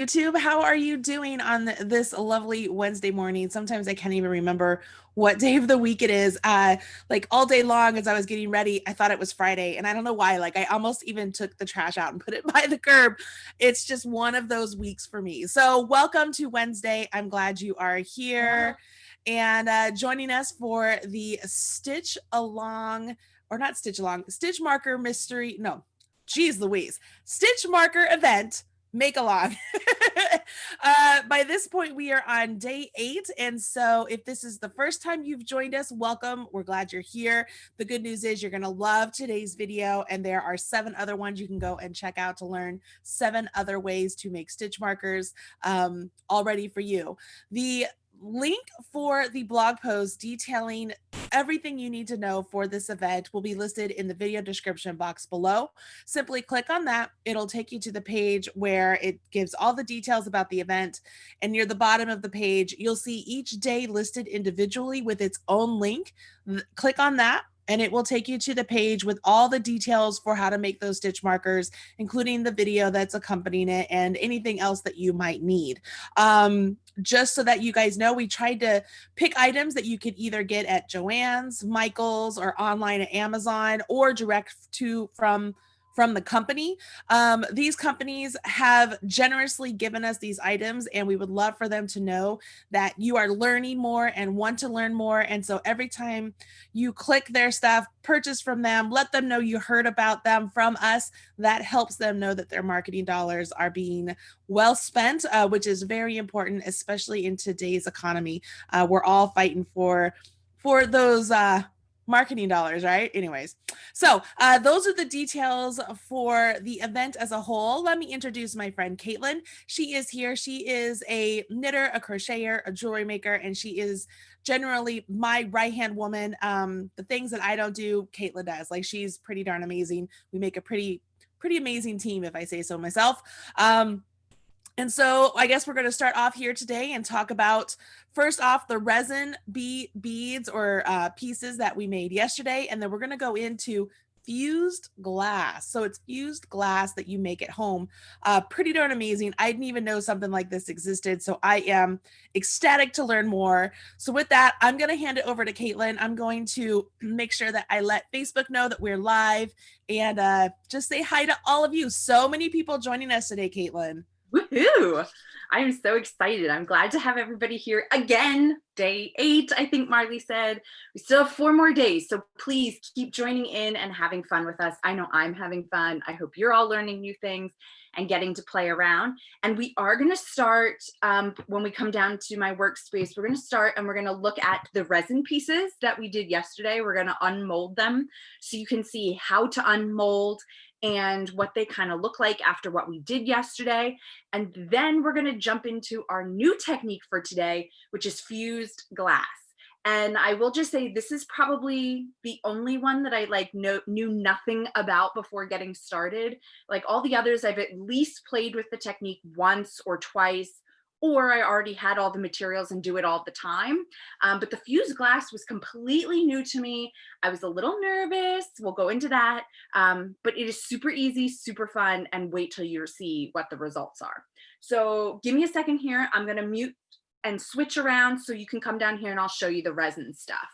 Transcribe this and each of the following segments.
YouTube. How are you doing on this lovely Wednesday morning? Sometimes I can't even remember what day of the week it is. Like all day long as I was getting ready, I thought it was Friday, and I don't know why. Like I almost even took the trash out and put it by the curb. It's just one of those weeks for me. So welcome to Wednesday. I'm glad you are here and joining us for the Stitch Along, or not Stitch Along, Stitch Marker Mystery. No, geez Louise, Stitch Marker event. Makealong. By this point, we are on day 8. And so if this is the first time you've joined us, welcome. We're glad you're here. The good news is you're going to love today's video. And there are 7 other ones you can go and check out to learn 7 other ways to make stitch markers all ready for you. The link for the blog post detailing everything you need to know for this event will be listed in the video description box below. Simply click on that. It'll take you to the page where it gives all the details about the event. And near the bottom of the page, you'll see each day listed individually with its own link. Click on that, and it will take you to the page with all the details for how to make those stitch markers, including the video that's accompanying it and anything else that you might need. Just so that you guys know, we tried to pick items that you could either get at Joann's, Michael's, or online at Amazon, or direct from the company. These companies have generously given us these items, and we would love for them to know that you are learning more and want to learn more. And so every time you click their stuff, purchase from them, let them know you heard about them from us. That helps them know that their marketing dollars are being well spent, which is very important, especially in today's economy. We're all fighting for those marketing dollars, right? Anyways, so those are the details for the event as a whole. Let me introduce my friend Caitlin. She is here. She is a knitter, a crocheter, a jewelry maker, and she is generally my right-hand woman. The things that I don't do, Caitlin does. Like, she's pretty darn amazing. We make a pretty amazing team, if I say so myself. And so I guess we're going to start off here today and talk about, first off, the resin beads or pieces that we made yesterday. And then we're going to go into fused glass. So it's fused glass that you make at home. Pretty darn amazing. I didn't even know something like this existed. So I am ecstatic to learn more. So with that, I'm going to hand it over to Caitlin. I'm going to make sure that I let Facebook know that we're live and just say hi to all of you. So many people joining us today, Caitlin. Woohoo! I am so excited. I'm glad to have everybody here again. Day 8, I think Marley said. We still have 4 more days, so please keep joining in and having fun with us. I know I'm having fun. I hope you're all learning new things and getting to play around. And we are going to start, when we come down to my workspace, we're going to start and we're going to look at the resin pieces that we did yesterday. We're going to unmold them so you can see how to unmold and what they kind of look like after what we did yesterday. And then we're going to jump into our new technique for today, which is fused glass. And I will just say this is probably the only one that I knew nothing about before getting started. Like all the others, I've at least played with the technique once or twice, or I already had all the materials and do it all the time. But the fused glass was completely new to me. I was a little nervous. We'll go into that. But it is super easy, super fun, and wait till you see what the results are. So give me a second here. I'm going to mute and switch around so you can come down here and I'll show you the resin stuff.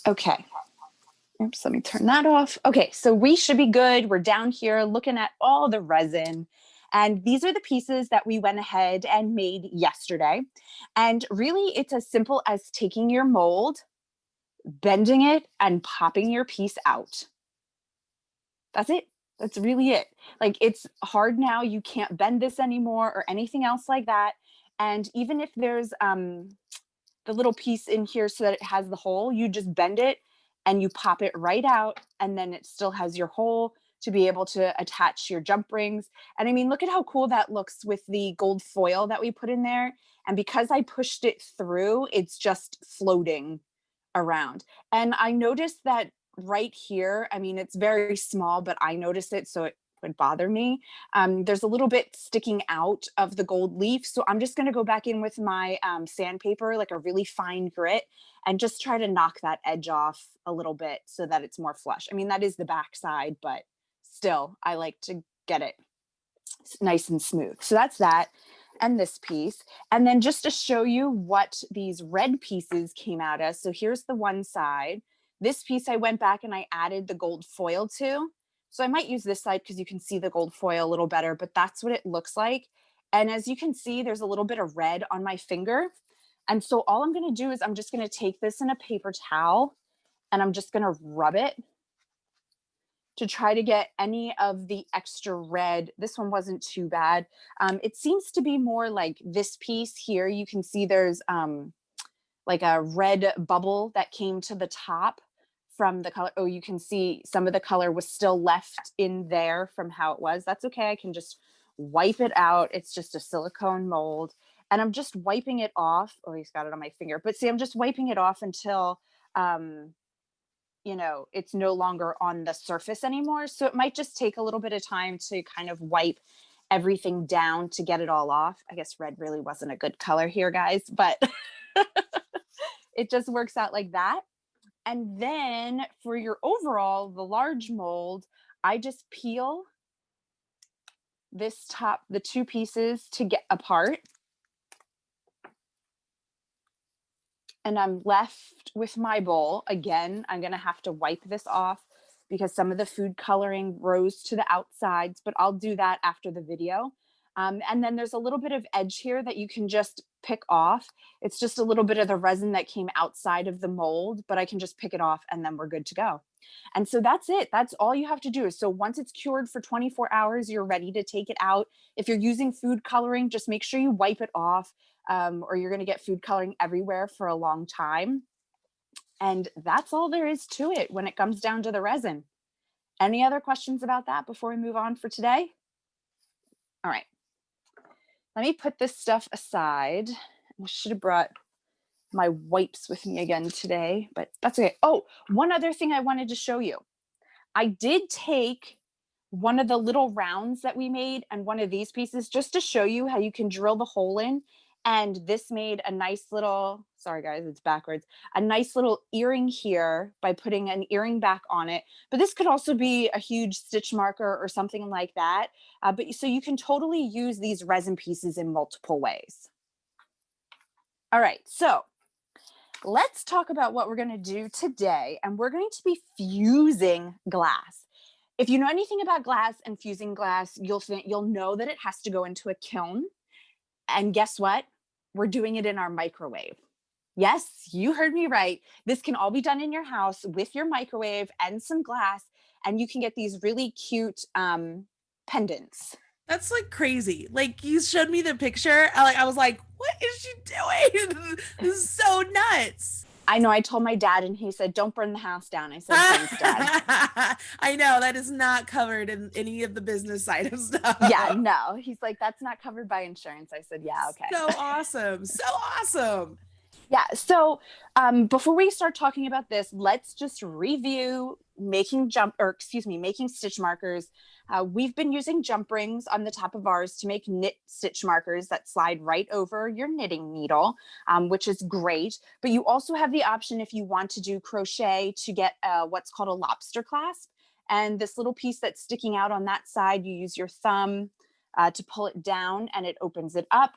Okay. Oops, let me turn that off. Okay, so we should be good. We're down here looking at all the resin. And these are the pieces that we went ahead and made yesterday. And really, it's as simple as taking your mold, bending it, and popping your piece out. That's it. That's really it. Like, it's hard now. You can't bend this anymore or anything else like that. And even if there's the little piece in here so that it has the hole, you just bend it and you pop it right out, and then it still has your hole to be able to attach your jump rings. And I mean, look at how cool that looks with the gold foil that we put in there. And because I pushed it through, it's just floating around. And I noticed that right here, I mean, it's very small, but I noticed it. So it would bother me. There's a little bit sticking out of the gold leaf. So I'm just going to go back in with my sandpaper, like a really fine grit, and just try to knock that edge off a little bit so that it's more flush. I mean, that is the back side, but still, I like to get it nice and smooth. So that's that. And this piece. And then just to show you what these red pieces came out as. So here's the one side. This piece I went back and I added the gold foil to. So I might use this side because you can see the gold foil a little better, but that's what it looks like. And as you can see, there's a little bit of red on my finger. And so all I'm going to do is I'm just going to take this in a paper towel and I'm just going to rub it to try to get any of the extra red. This one wasn't too bad. It seems to be more like this piece here. You can see there's like a red bubble that came to the top from the color. Oh, you can see some of the color was still left in there from how it was. That's okay. I can just wipe it out. It's just a silicone mold. And I'm just wiping it off. Oh, he's got it on my finger. But see, I'm just wiping it off until you know, it's no longer on the surface anymore. So it might just take a little bit of time to kind of wipe everything down to get it all off. I guess red really wasn't a good color here, guys, but it just works out like that. And then for your overall, the large mold, I just peel this top, the two pieces to get apart. And I'm left with my bowl. Again, I'm going to have to wipe this off because some of the food coloring rose to the outsides, but I'll do that after the video. And then there's a little bit of edge here that you can just pick off. It's just a little bit of the resin that came outside of the mold, but I can just pick it off and then we're good to go. And so that's it. That's all you have to do. So once it's cured for 24 hours, you're ready to take it out. If you're using food coloring, just make sure you wipe it off. Or you're going to get food coloring everywhere for a long time. And that's all there is to it when it comes down to the resin. Any other questions about that before we move on for today? All right. Let me put this stuff aside. I should have brought my wipes with me again today, but that's okay. Oh, one other thing I wanted to show you. I did take one of the little rounds that we made and one of these pieces just to show you how you can drill the hole in. And this made a nice little, sorry guys, it's backwards, a nice little earring here by putting an earring back on it. But this could also be a huge stitch marker or something like that. But so you can totally use these resin pieces in multiple ways. All right, so let's talk about what we're going to do today. And we're going to be fusing glass. If you know anything about glass and fusing glass, you'll know that it has to go into a kiln. And guess what? We're doing it in our microwave. Yes, you heard me right. This can all be done in your house with your microwave and some glass, and you can get these really cute pendants. That's like crazy. Like you showed me the picture. I was like, what is she doing? This is so nuts. I know I told my dad and he said, don't burn the house down. I said, thanks, Dad. I know that is not covered in any of the business side of stuff. Yeah, no. He's like, that's not covered by insurance. I said, yeah, okay. So awesome. So awesome. Yeah. So before we start talking about this, let's just review making stitch markers. We've been using jump rings on the top of ours to make knit stitch markers that slide right over your knitting needle, which is great. But you also have the option, if you want to do crochet, to get what's called a lobster clasp. And this little piece that's sticking out on that side, you use your thumb to pull it down and it opens it up.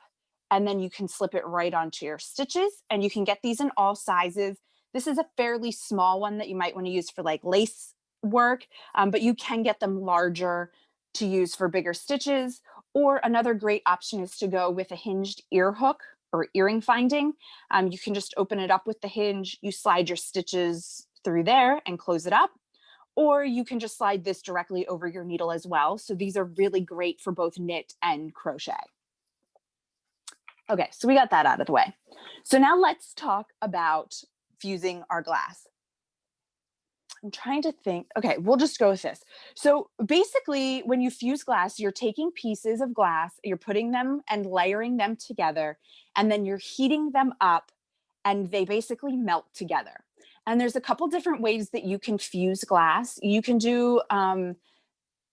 And then you can slip it right onto your stitches, and you can get these in all sizes. This is a fairly small one that you might want to use for like lace work, but you can get them larger to use for bigger stitches. Or another great option is to go with a hinged ear hook or earring finding. You can just open it up with the hinge, you slide your stitches through there and close it up. Or you can just slide this directly over your needle as well. So these are really great for both knit and crochet. Okay, so we got that out of the way. So now let's talk about fusing our glass. I'm trying to think. Okay, we'll just go with this. So basically, when you fuse glass, you're taking pieces of glass, you're putting them and layering them together, and then you're heating them up, and they basically melt together. And there's a couple different ways that you can fuse glass. You can do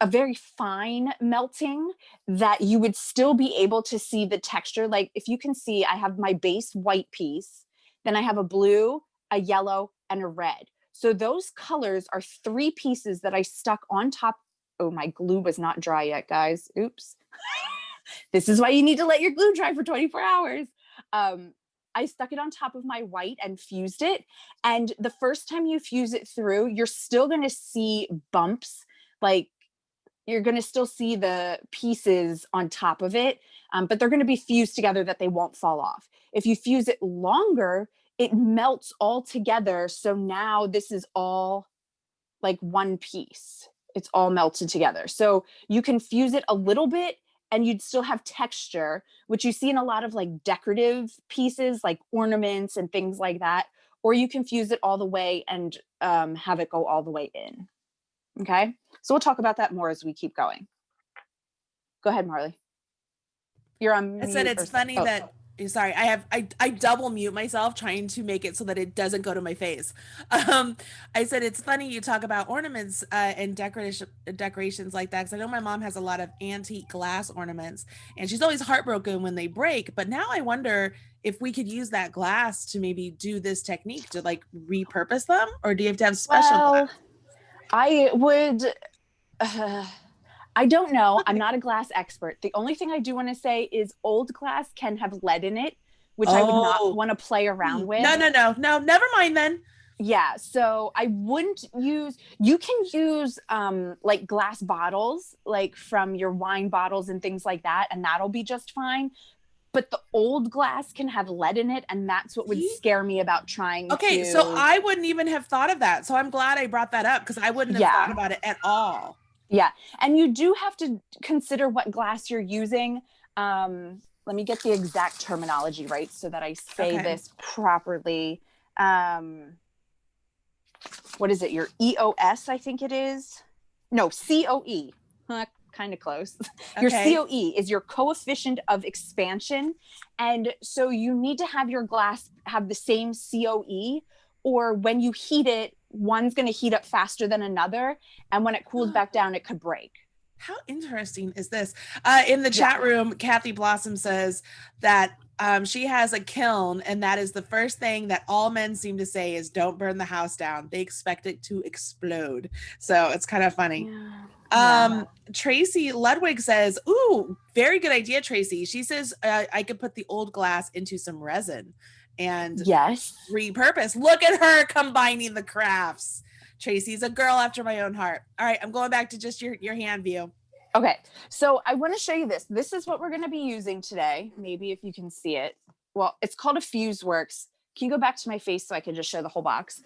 a very fine melting that you would still be able to see the texture. Like if you can see, I have my base white piece, then I have a blue, a yellow, and a red. So those colors are 3 pieces that I stuck on top. Oh, my glue was not dry yet, guys. Oops. This is why you need to let your glue dry for 24 hours. I stuck it on top of my white and fused it. And the first time you fuse it through, you're still going to see bumps. Like you're going to still see the pieces on top of it, but they're going to be fused together that they won't fall off. If you fuse it longer, it melts all together. So now this is all like one piece. It's all melted together. So you can fuse it a little bit and you'd still have texture, which you see in a lot of like decorative pieces, like ornaments and things like that. Or you can fuse it all the way and have it go all the way in. Okay. So we'll talk about that more as we keep going. Go ahead, Marley. You're on mute. I said it's funny that sorry, I double mute myself trying to make it so that it doesn't go to my face. I said it's funny you talk about ornaments and decorations like that, because I know my mom has a lot of antique glass ornaments and she's always heartbroken when they break. But now I wonder if we could use that glass to maybe do this technique to like repurpose them, or do you have to have special glass? I would I don't know. I'm not a glass expert. The only thing I do want to say is old glass can have lead in it, which I would not want to play around with. No, never mind then. Yeah, so I wouldn't use, you can use like glass bottles, like from your wine bottles and things like that, and that'll be just fine. But the old glass can have lead in it, and that's what would scare me about trying to... So I wouldn't even have thought of that. So I'm glad I brought that up, because I wouldn't have thought about it at all. Yeah, and you do have to consider what glass you're using. Let me get the exact terminology right so that I say this properly. What is it? Your EOS, I think it is. No, COE. Kind of close. Your COE is your coefficient of expansion. And so you need to have your glass have the same COE, or when you heat it, one's going to heat up faster than another. And when it cools back down, it could break. How interesting is this? In the chat room, Kathy Blossom says that she has a kiln, and that is the first thing that all men seem to say is don't burn the house down. They expect it to explode. So it's kind of funny. Tracy Ludwig says, ooh, very good idea, Tracy. She says I could put the old glass into some resin and repurpose. Look at her combining the crafts. Tracy's a girl after my own heart. All right, I'm going back to just your hand view. Okay, so I want to show you this. This is what we're going to be using today. Maybe if you can see it. Well, it's called a Fuse Works. Can you go back to my face so I can just show the whole box?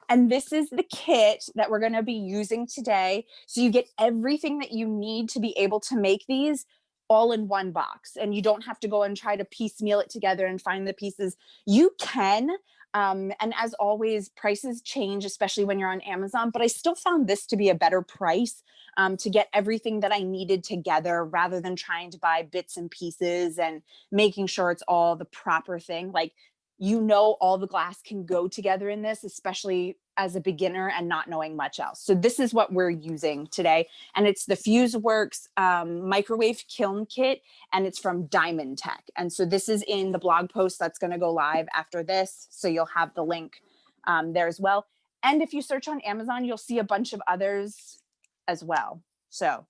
And this is the kit that we're going to be using today. So you get everything that you need to be able to make these all in one box, and you don't have to go and try to piecemeal it together and find the pieces. You can, and as always, prices change, especially when you're on Amazon, but I still found this to be a better price to get everything that I needed together, rather than trying to buy bits and pieces and making sure it's all the proper thing. Like, you know, all the glass can go together in this, especially as a beginner and not knowing much else. So this is what we're using today. And it's the Fuse Works microwave kiln kit, and it's from Diamond Tech. And so this is in the blog post that's going to go live after this. So you'll have the link there as well. And if you search on Amazon, you'll see a bunch of others as well. So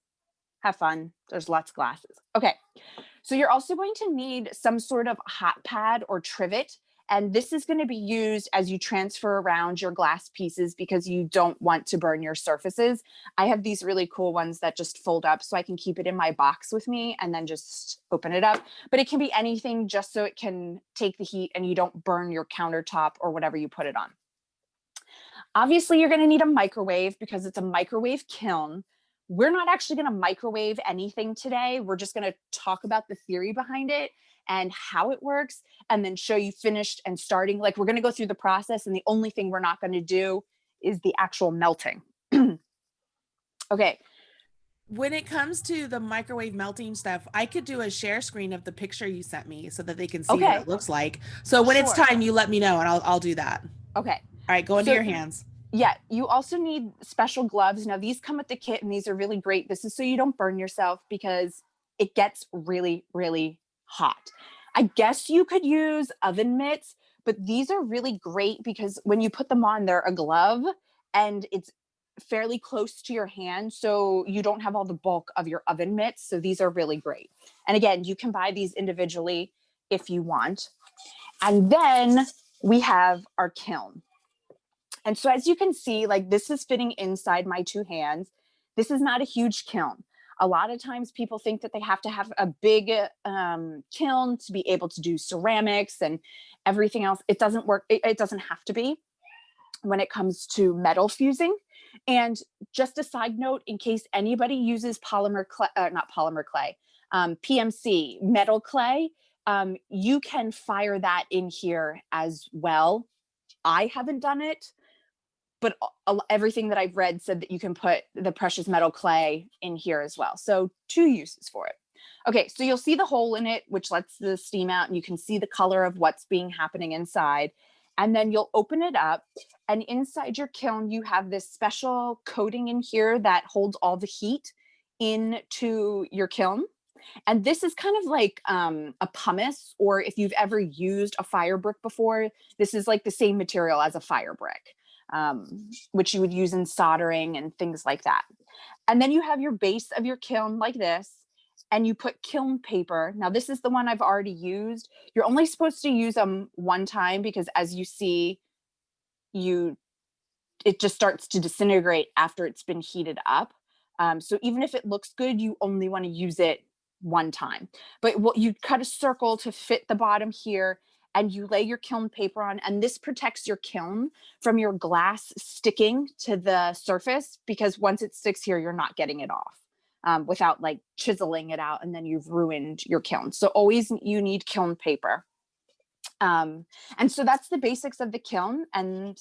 have fun. There's lots of glasses. Okay. So you're also going to need some sort of hot pad or trivet. And this is going to be used as you transfer around your glass pieces, because you don't want to burn your surfaces. I have these really cool ones that just fold up so I can keep it in my box with me and then just open it up. But it can be anything, just so it can take the heat and you don't burn your countertop or whatever you put it on. Obviously, you're going to need a microwave because it's a microwave kiln. We're not actually going to microwave anything today. We're just going to talk about the theory behind it and how it works, and then show you finished and starting. Like, we're going to go through the process, and the only thing we're not going to do is the actual melting. Okay. When it comes to the microwave melting stuff, I could do a share screen of the picture you sent me so that they can see what it looks like. So when it's time, you let me know and I'll do that. Okay. All right, go into your hands. Yeah, you also need special gloves. Now these come with the kit and these are really great. This is so you don't burn yourself because it gets really, really hot. I guess you could use oven mitts, but these are really great because when you put them on, they're a glove and it's fairly close to your hand. So you don't have all the bulk of your oven mitts. So these are really great. And again, you can buy these individually if you want. And then we have our kiln. And so as you can see, like this is fitting inside my two hands. This is not a huge kiln. A lot of times people think that they have to have a big kiln to be able to do ceramics and everything else. It doesn't work. It doesn't have to be when it comes to metal fusing. And just a side note, in case anybody uses polymer clay, not polymer clay, PMC, metal clay, you can fire that in here as well. I haven't done it, but everything that I've read said that you can put the precious metal clay in here as well. So 2 uses for it. Okay, so you'll see the hole in it, which lets the steam out, and you can see the color of what's being happening inside. And then you'll open it up, and inside your kiln, you have this special coating in here that holds all the heat into your kiln. And this is kind of like a pumice, or if you've ever used a fire brick before, this is like the same material as a fire brick, which you would use in soldering and things like that. And then you have your base of your kiln like this, and you put kiln paper. Now, this is the one I've already used. You're only supposed to use them one time because as you see, it just starts to disintegrate after it's been heated up. So even if it looks good, you only want to use it one time. But what you cut a circle to fit the bottom here, and you lay your kiln paper on, and this protects your kiln from your glass sticking to the surface, because once it sticks here, you're not getting it off without like chiseling it out, and then you've ruined your kiln. So always you need kiln paper. And so that's the basics of the kiln, and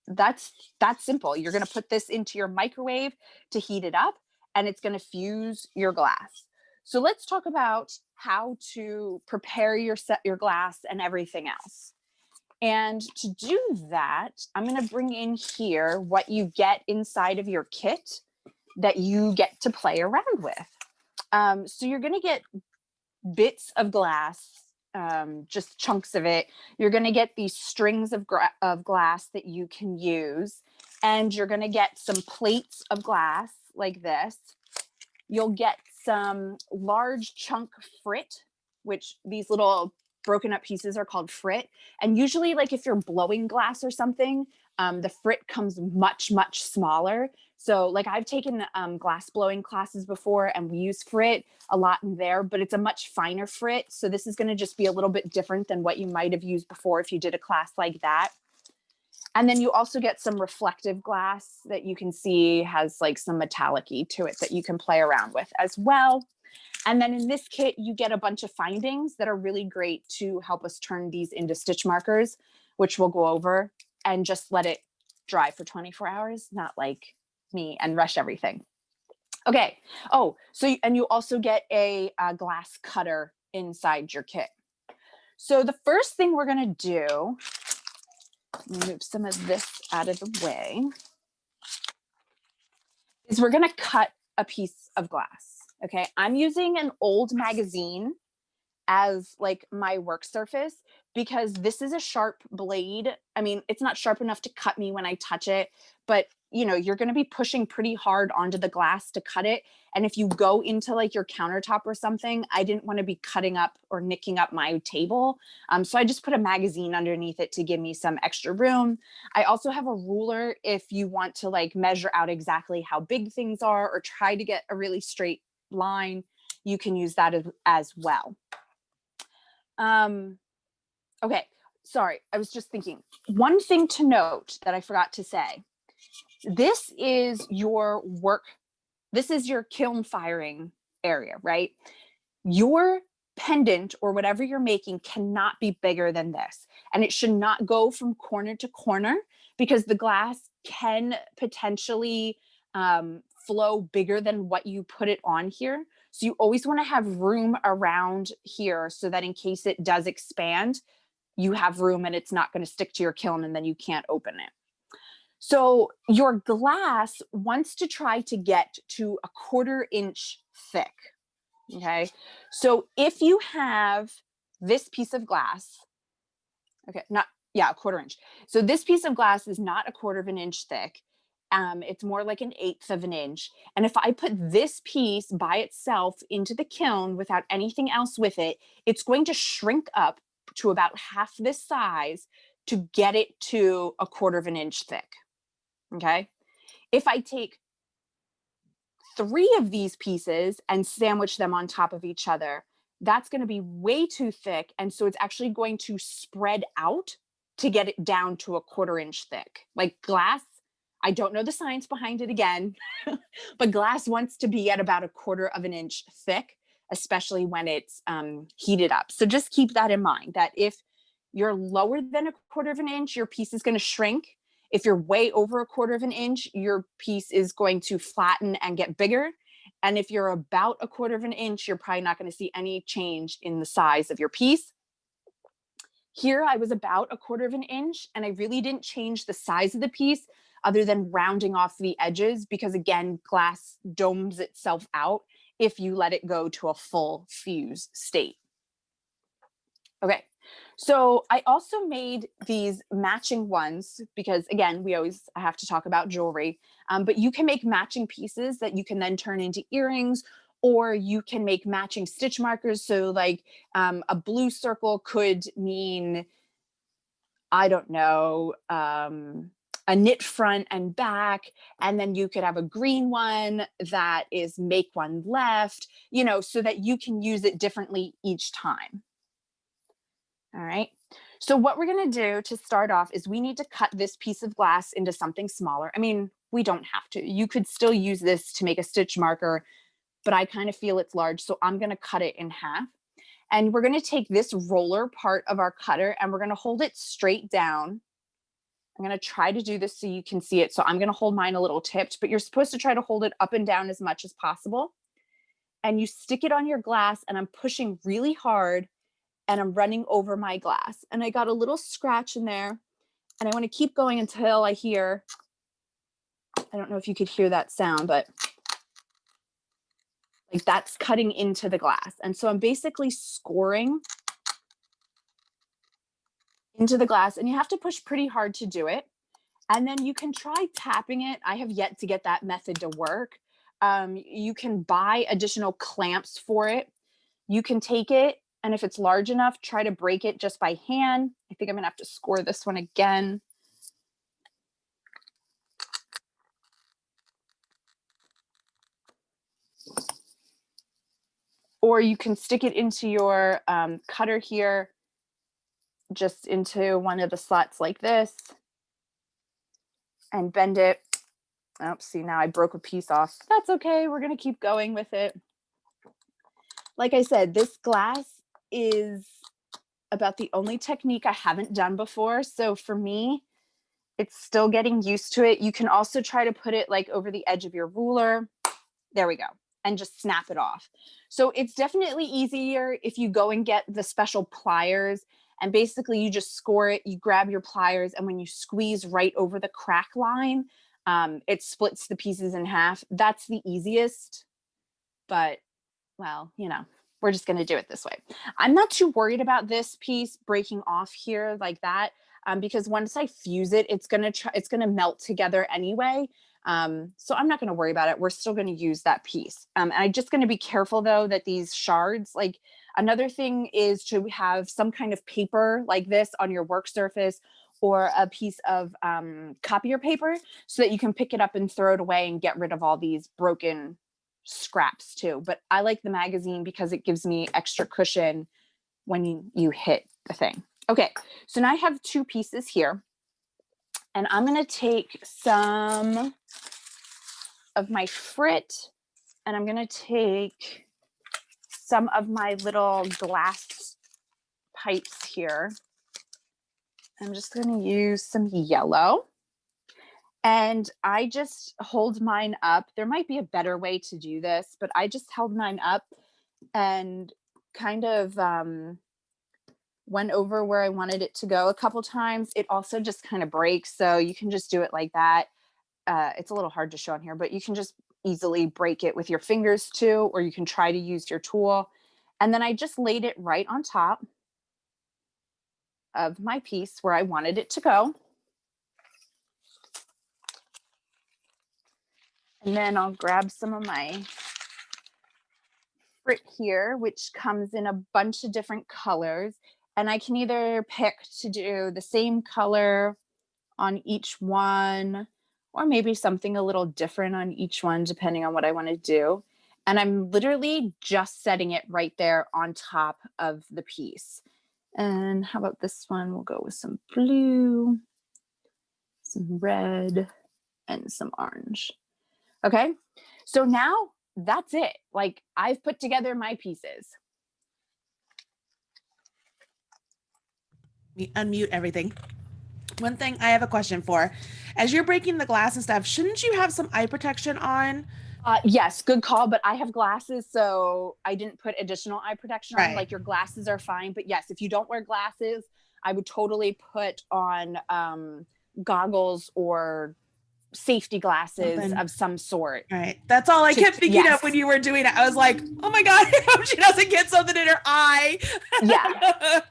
that's simple. You're going to put this into your microwave to heat it up, and it's going to fuse your glass. So let's talk about how to prepare your glass and everything else. And to do that, I'm going to bring in here what you get inside of your kit that you get to play around with. So you're going to get bits of glass, just chunks of it. You're going to get these strings of glass that you can use, and you're going to get some plates of glass like this. You'll get some large chunk frit, which these little broken up pieces are called frit. And usually, like if you're blowing glass or something, the frit comes much, much smaller. So like I've taken glass blowing classes before, and we use frit a lot in there, but it's a much finer frit. So this is going to just be a little bit different than what you might have used before if you did a class like that. And then you also get some reflective glass that you can see has like some metallic-y to it that you can play around with as well. And then in this kit, you get a bunch of findings that are really great to help us turn these into stitch markers, which we'll go over, and just let it dry for 24 hours, not like me and rush everything. Okay. Oh, so, and you also get a glass cutter inside your kit. So the first thing we're going to do, move some of this out of the way, is we're going to cut a piece of glass. Okay, I'm using an old magazine as like my work surface because this is a sharp blade. I mean, it's not sharp enough to cut me when I touch it, but you know, you're going to be pushing pretty hard onto the glass to cut it. And if you go into like your countertop or something, I didn't want to be cutting up or nicking up my table. So I just put a magazine underneath it to give me some extra room. I also have a ruler if you want to like measure out exactly how big things are or try to get a really straight line. You can use that as well. Okay, sorry, I was just thinking. One thing to note that I forgot to say. This is your work. This is your kiln firing area, right? Your pendant or whatever you're making cannot be bigger than this. And it should not go from corner to corner because the glass can potentially flow bigger than what you put it on here. So you always want to have room around here so that in case it does expand, you have room and it's not going to stick to your kiln and then you can't open it. So your glass wants to try to get to a 1/4 inch thick. Okay. So if you have this piece of glass, okay, not, yeah, a 1/4 inch. So this piece of glass is not a 1/4 of an inch thick. It's more like an 1/8 of an inch. And if I put this piece by itself into the kiln without anything else with it, it's going to shrink up to about half this size to get it to a 1/4 of an inch thick. Okay. If I take 3 of these pieces and sandwich them on top of each other, that's going to be way too thick. And so it's actually going to spread out to get it down to a 1/4 inch thick. Like glass, I don't know the science behind it again, but glass wants to be at about a 1/4 of an inch thick, especially when it's heated up. So just keep that in mind, that if you're lower than a 1/4 of an inch, your piece is going to shrink. If you're way over a 1/4 of an inch, your piece is going to flatten and get bigger. And if you're about a 1/4 of an inch, you're probably not going to see any change in the size of your piece. Here I was about a 1/4 of an inch, and I really didn't change the size of the piece other than rounding off the edges, because again, glass domes itself out if you let it go to a full fuse state. Okay, so I also made these matching ones because, again, I have to talk about jewelry, but you can make matching pieces that you can then turn into earrings, or you can make matching stitch markers. So like a blue circle could mean, I don't know, a knit front and back, and then you could have a green one that is make one left, so that you can use it differently each time. All right. So what we're going to do to start off is we need to cut this piece of glass into something smaller. I mean, we don't have to. You could still use this to make a stitch marker, but I kind of feel it's large. So I'm going to cut it in half. And we're going to take this roller part of our cutter and we're going to hold it straight down. I'm going to try to do this so you can see it. So I'm going to hold mine a little tipped, but you're supposed to try to hold it up and down as much as possible. And you stick it on your glass, and I'm pushing really hard, and I'm running over my glass. And I got a little scratch in there, and I want to keep going until I hear, I don't know if you could hear that sound, but like that's cutting into the glass. And so I'm basically scoring into the glass, and you have to push pretty hard to do it. And then you can try tapping it. I have yet to get that method to work. You can buy additional clamps for it. You can take it, and if it's large enough, try to break it just by hand. I think I'm going to have to score this one again. Or you can stick it into your cutter here, just into one of the slots like this, and bend it. Oh, see, now I broke a piece off. That's okay. We're going to keep going with it. Like I said, this glass is about the only technique I haven't done before. So for me, it's still getting used to it. You can also try to put it like over the edge of your ruler. There we go. And just snap it off. So it's definitely easier if you go and get the special pliers, and basically you just score it, you grab your pliers, and when you squeeze right over the crack line, it splits the pieces in half. That's the easiest, but well, we're just going to do it this way. I'm not too worried about this piece breaking off here like that, because once I fuse it, it's going to melt together anyway. So I'm not going to worry about it. We're still going to use that piece. And I'm just going to be careful though, that these shards, like another thing is to have some kind of paper like this on your work surface, or a piece of copier paper, so that you can pick it up and throw it away and get rid of all these broken scraps too. But I like the magazine because it gives me extra cushion when you hit the thing. Okay, so now I have 2 pieces here, and I'm going to take some of my frit, and I'm going to take some of my little glass pipes here. I'm just going to use some yellow, and I just hold mine up. There might be a better way to do this, but I just held mine up and kind of went over where I wanted it to go a couple times. It also just kind of breaks, so you can just do it like that. It's a little hard to show on here, but you can just easily break it with your fingers too, or you can try to use your tool. And then I just laid it right on top of my piece where I wanted it to go. And then I'll grab some of my frit here, which comes in a bunch of different colors. And I can either pick to do the same color on each one, or maybe something a little different on each one, depending on what I want to do. And I'm literally just setting it right there on top of the piece. And how about this one? We'll go with some blue, some red, and some orange. Okay, so now that's it. Like, I've put together my pieces. We unmute everything. One thing I have a question for, as you're breaking the glass and stuff, shouldn't you have some eye protection on? Yes, good call, but I have glasses, so I didn't put additional eye protection on. Right. Like, your glasses are fine, but yes, if you don't wear glasses, I would totally put on goggles or safety glasses Something. of some sort. Right. That's all I kept thinking of when you were doing it. I was like, oh my God, I hope she doesn't get something in her eye.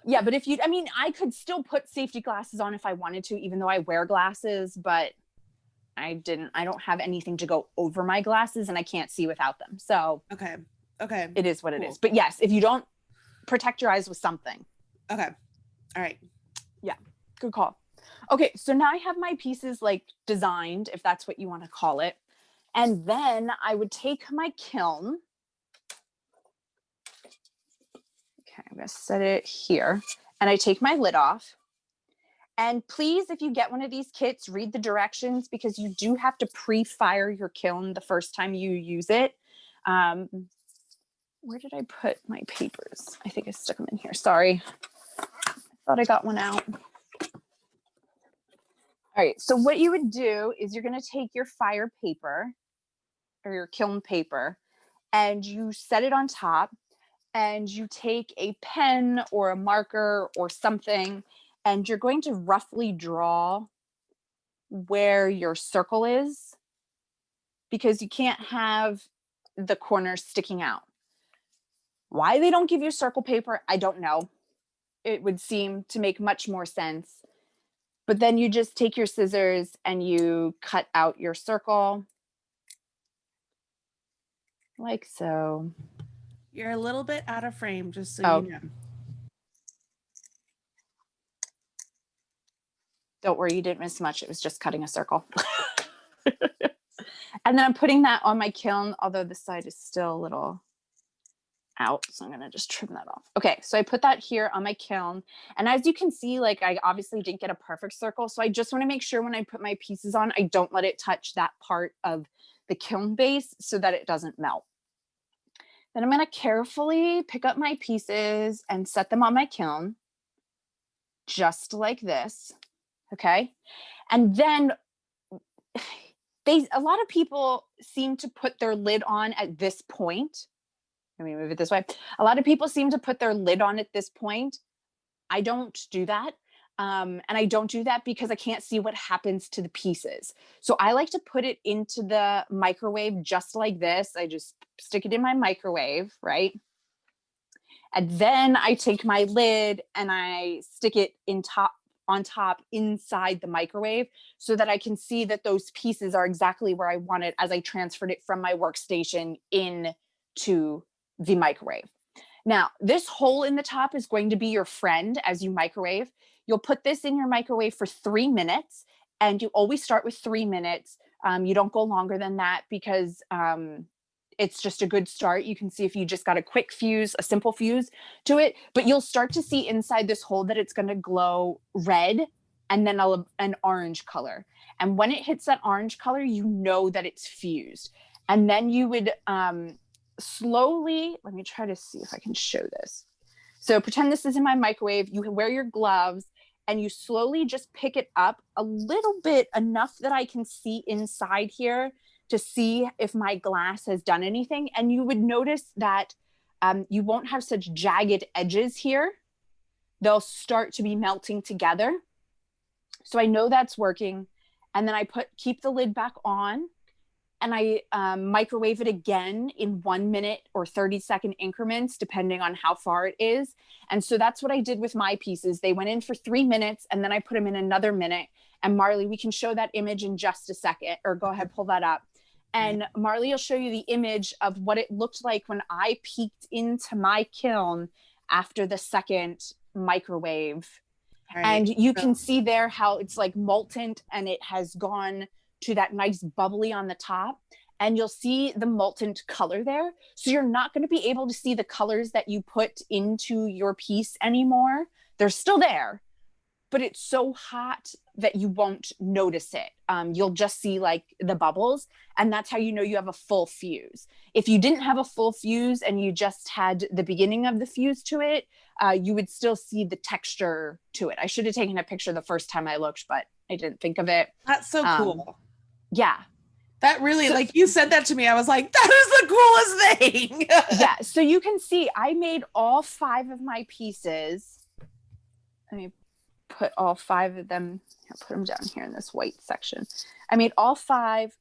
Yeah, but if you, I mean, I could still put safety glasses on if I wanted to, even though I wear glasses, but I don't have anything to go over my glasses, and I can't see without them. So Okay. It is what it is. But yes, if you don't, protect your eyes with something. Okay. All right. Yeah, good call. Okay, so now I have my pieces like designed, if that's what you want to call it. And then I would take my kiln. Okay, I'm going to set it here. And I take my lid off. And please, if you get one of these kits, read the directions, because you do have to pre-fire your kiln the first time you use it. Where did I put my papers? I think I stuck them in here. Sorry. I thought I got one out. All right, so what you would do is you're going to take your fire paper or your kiln paper, and you set it on top, and you take a pen or a marker or something, and you're going to roughly draw where your circle is, because you can't have the corners sticking out. Why they don't give you circle paper, I don't know. It would seem to make much more sense. But then you just take your scissors and you cut out your circle like so. You're a little bit out of frame, just so you know. Don't worry, you didn't miss much. It was just cutting a circle. And then I'm putting that on my kiln, although this side is still a little out, so I'm going to just trim that off. Okay, so I put that here on my kiln, and as you can see, like, I obviously didn't get a perfect circle, so I just want to make sure when I put my pieces on, I don't let it touch that part of the kiln base so that it doesn't melt. Then I'm going to carefully pick up my pieces and set them on my kiln, just like this. Okay, and then a lot of people seem to put their lid on at this point. Let me move it this way. A lot of people seem to put their lid on at this point. I don't do that. And I don't do that because I can't see what happens to the pieces. So I like to put it into the microwave just like this. I just stick it in my microwave, right? And then I take my lid and I stick it on top inside the microwave so that I can see that those pieces are exactly where I want it as I transferred it from my workstation into the microwave. Now, this hole in the top is going to be your friend as you microwave. You'll put this in your microwave for 3 minutes, and you always start with 3 minutes. You don't go longer than that because it's just a good start. You can see if you just got a quick fuse, a simple fuse to it, but you'll start to see inside this hole that it's going to glow red and then an orange color. And when it hits that orange color, you know that it's fused. And then you would slowly, let me try to see if I can show this. So pretend this is in my microwave. You wear your gloves and you slowly just pick it up a little bit, enough that I can see inside here to see if my glass has done anything. And you would notice that you won't have such jagged edges here they'll start to be melting together. So I know that's working. And then I keep the lid back on, and I microwave it again in 1 minute or 30-second increments, depending on how far it is. And so that's what I did with my pieces. They went in for 3 minutes, and then I put them in another minute. And Marley, we can show that image in just a second, or go ahead, pull that up. And Marley will show you the image of what it looked like when I peeked into my kiln after the second microwave. Right. And you can see there how it's like molten, and it has gone to that nice bubbly on the top, and you'll see the molten color there. So you're not going to be able to see the colors that you put into your piece anymore. They're still there, but it's so hot that you won't notice it. You'll just see like the bubbles, and that's how you know you have a full fuse. If you didn't have a full fuse and you just had the beginning of the fuse to it, you would still see the texture to it. I should have taken a picture the first time I looked, but I didn't think of it. That's so cool. Yeah. That really, like you said that to me, I was like, that is the coolest thing. Yeah. So you can see I made all 5 of my pieces. Let me put all 5 of them. I'll put them down here in this white section. I made all 5.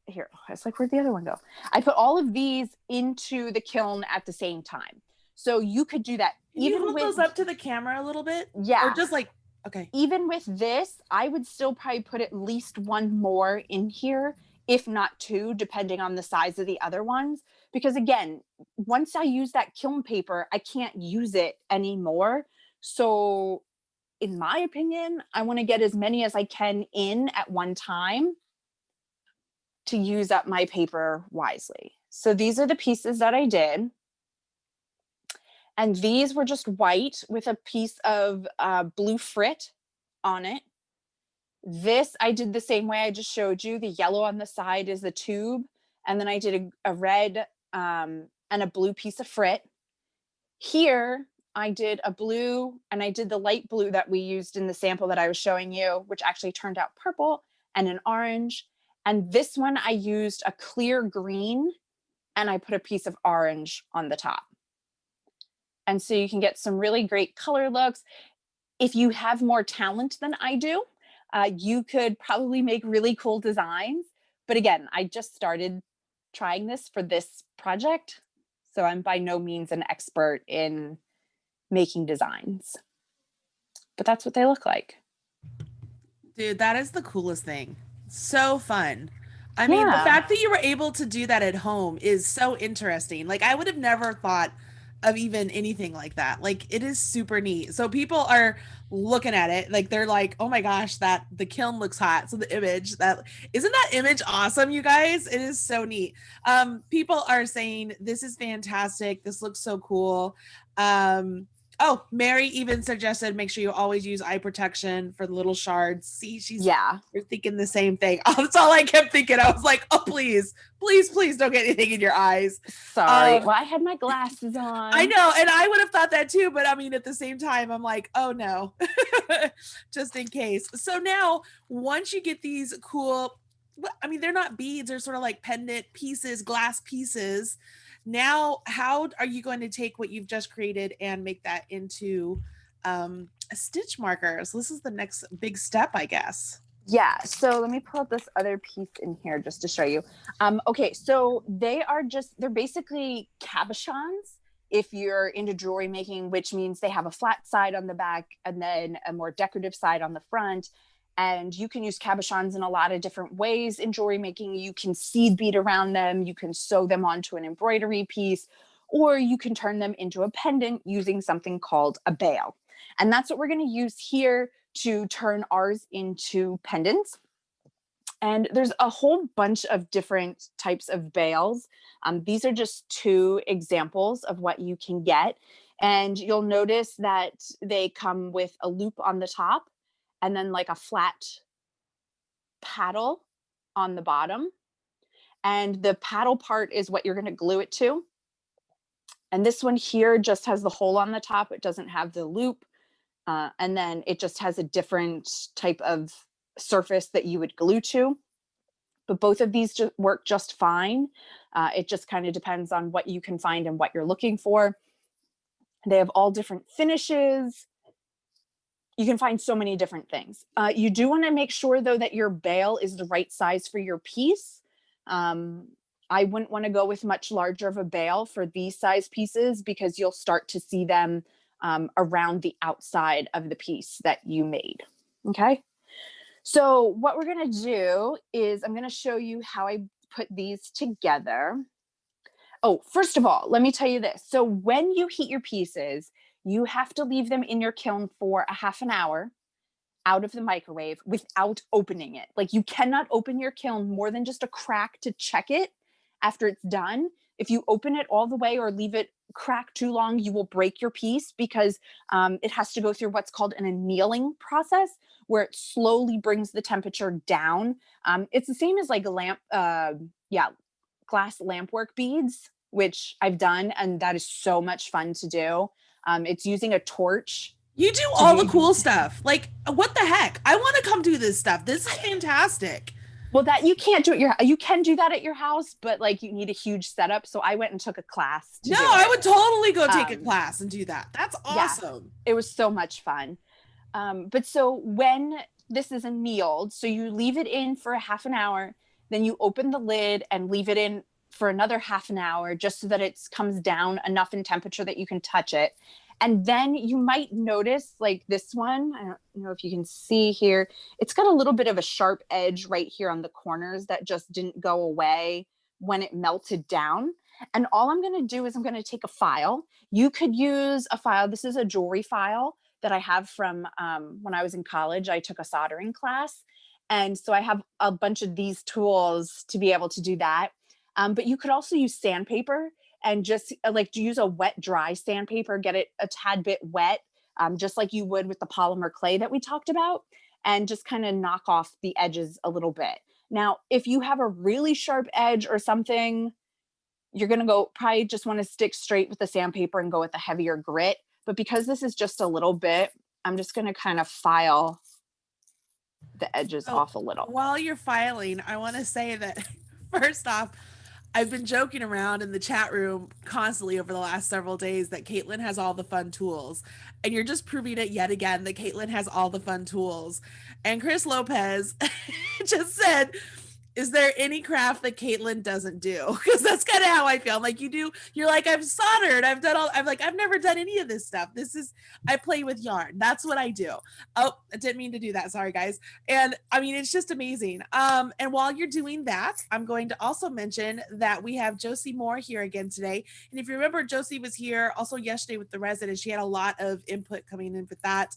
Here, it's like, where'd the other one go? I put all of these into the kiln at the same time. So you could do that. Can you hold those up to the camera a little bit? Yeah. Or just like, okay. Even with this, I would still probably put at least 1 more in here, if not 2, depending on the size of the other ones. Because again, once I use that kiln paper, I can't use it anymore. So in my opinion, I want to get as many as I can in at one time to use up my paper wisely. So these are the pieces that I did. And these were just white with a piece of blue frit on it. This I did the same way I just showed you. The yellow on the side is the tube. And then I did a red and a blue piece of frit. Here, I did a blue, and I did the light blue that we used in the sample that I was showing you, which actually turned out purple, and an orange. And this one, I used a clear green, and I put a piece of orange on the top. And so you can get some really great color looks. If you have more talent than I do, you could probably make really cool designs. But again, I just started trying this for this project, so I'm by no means an expert in making designs. But that's what they look like. Dude, that is the coolest thing. So fun. I mean, the fact that you were able to do that at home is so interesting. Like, I would have never thought of even anything like that. Like, it is super neat. So people are looking at it, like they're like, oh my gosh, that the kiln looks hot. So the image, that isn't that image awesome, you guys? It is so neat. People are saying this is fantastic. This looks so cool. Oh, Mary even suggested make sure you always use eye protection for the little shards. See, you're thinking the same thing. That's all I kept thinking. I was like, oh, please don't get anything in your eyes. Sorry. Well, I had my glasses on. I know. And I would have thought that too. But I mean, at the same time, I'm like, oh no, just in case. So now once you get these cool, I mean, they're not beads, they're sort of like pendant pieces, glass pieces. Now, how are you going to take what you've just created and make that into stitch markers? This is the next big step, I guess. Yeah. So let me pull up this other piece in here just to show you. Okay. So they're basically cabochons if you're into jewelry making, which means they have a flat side on the back and then a more decorative side on the front. And you can use cabochons in a lot of different ways in jewelry making. You can seed bead around them. You can sew them onto an embroidery piece, or you can turn them into a pendant using something called a bail. And that's what we're going to use here to turn ours into pendants. And there's a whole bunch of different types of bails. These are just 2 examples of what you can get. And you'll notice that they come with a loop on the top, and then like a flat paddle on the bottom. And the paddle part is what you're going to glue it to. And this one here just has the hole on the top. It doesn't have the loop. And then it just has a different type of surface that you would glue to. But both of these work just fine. It just kind of depends on what you can find and what you're looking for. They have all different finishes. You can find so many different things. You do want to make sure though that your bale is the right size for your piece. I wouldn't want to go with much larger of a bale for these size pieces because you'll start to see them around the outside of the piece that you made. Okay. So what we're going to do is I'm going to show you how I put these together. Oh, first of all, let me tell you this. So when you heat your pieces, you have to leave them in your kiln for a half an hour out of the microwave without opening it. Like you cannot open your kiln more than just a crack to check it after it's done. If you open it all the way or leave it cracked too long, you will break your piece because it has to go through what's called an annealing process where it slowly brings the temperature down. It's the same as like a lamp, glass lampwork beads, which I've done, and that is so much fun to do. It's using a torch. You do all the cool stuff. Like, what the heck? I want to come do this stuff. This is fantastic. Well, that you can't do it. You can do that at your house, but like you need a huge setup. So I went and took a class. No, I would totally go take a class and do that. That's awesome. Yeah, it was so much fun. But so when this is annealed, so you leave it in for a half an hour, then you open the lid and leave it in for another half an hour just so that it comes down enough in temperature that you can touch it. And then you might notice like this one, I don't know if you can see here, it's got a little bit of a sharp edge right here on the corners that just didn't go away when it melted down. And all I'm going to do is I'm going to take a file. You could use a file. This is a jewelry file that I have from when I was in college. I took a soldering class. And so I have a bunch of these tools to be able to do that. But you could also use sandpaper and just like use a wet, dry sandpaper, get it a tad bit wet, just like you would with the polymer clay that we talked about, and just kind of knock off the edges a little bit. Now, if you have a really sharp edge or something, you're going to probably just want to stick straight with the sandpaper and go with a heavier grit. But because this is just a little bit, I'm just going to kind of file the edges off a little. While you're filing, I want to say that first off, I've been joking around in the chat room constantly over the last several days that Caitlin has all the fun tools. And you're just proving it yet again that Caitlin has all the fun tools. And Chris Lopez just said, is there any craft that Caitlin doesn't do? Because that's kind of how I feel. I'm like, you're like, I've soldered, I've never done any of this stuff. I play with yarn. That's what I do. Oh, I didn't mean to do that. Sorry, guys. And I mean, it's just amazing. And while you're doing that, I'm going to also mention that we have Josie Moore here again today. And if you remember, Josie was here also yesterday with the resin, and she had a lot of input coming in with that.